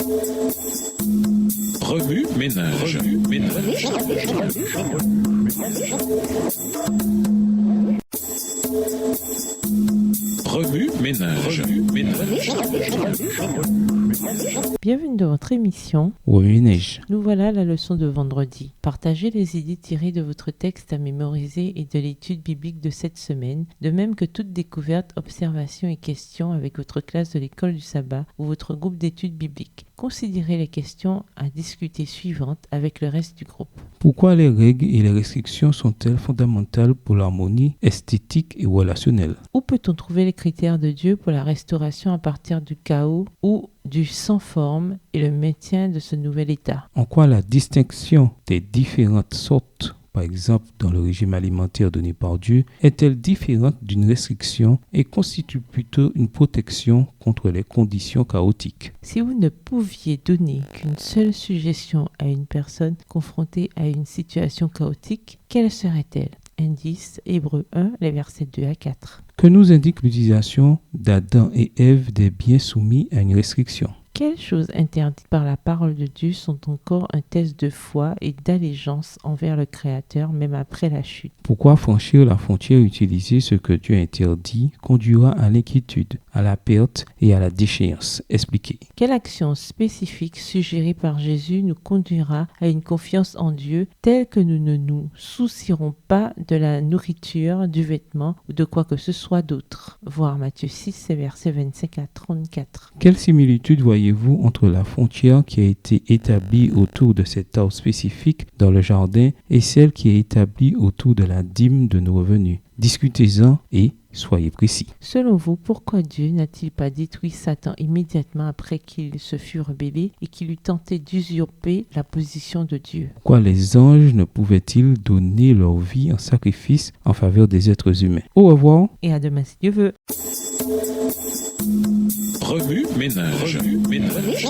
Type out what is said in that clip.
Remue ménage. Remue ménage. Bienvenue dans votre émission. Remue ménage. Nous voilà à la leçon de vendredi. Partagez les idées tirées de votre texte à mémoriser et de l'étude biblique de cette semaine, de même que toute découverte, observation et questions avec votre classe de l'école du sabbat ou votre groupe d'études bibliques. Considérez les questions à discuter suivantes avec le reste du groupe. Pourquoi les règles et les restrictions sont-elles fondamentales pour l'harmonie esthétique et relationnelle? Où peut-on trouver les critères de Dieu pour la restauration à partir du chaos ou du sans forme et le maintien de ce nouvel état? En quoi la distinction des différentes sortes, par exemple dans le régime alimentaire donné par Dieu, est-elle différente d'une restriction et constitue plutôt une protection contre les conditions chaotiques? Si vous ne pouviez donner qu'une seule suggestion à une personne confrontée à une situation chaotique, quelle serait-elle? Indice, Hébreux 1, les versets 2 à 4. Que nous indique l'utilisation d'Adam et Ève des biens soumis à une restriction? Quelles choses interdites par la parole de Dieu sont encore un test de foi et d'allégeance envers le Créateur, même après la chute? Pourquoi franchir la frontière et utiliser ce que Dieu interdit conduira à l'inquiétude, à la perte et à la déchéance? Expliquez. Quelle action spécifique suggérée par Jésus nous conduira à une confiance en Dieu telle que nous ne nous soucierons pas de la nourriture, du vêtement ou de quoi que ce soit d'autre? Voir Matthieu 6, versets 25 à 34. Quelle similitude voyez-vous entre la frontière qui a été établie autour de cet arbre spécifique dans le jardin et celle qui est établie autour de la dîme de nos revenus? Discutez-en et soyez précis. Selon vous, pourquoi Dieu n'a-t-il pas détruit Satan immédiatement après qu'il se fût rebellé et qu'il eut tenté d'usurper la position de Dieu? Pourquoi les anges ne pouvaient-ils donner leur vie en sacrifice en faveur des êtres humains? Au revoir. Et à demain si Dieu veut. Remue ménage. Remue ménage.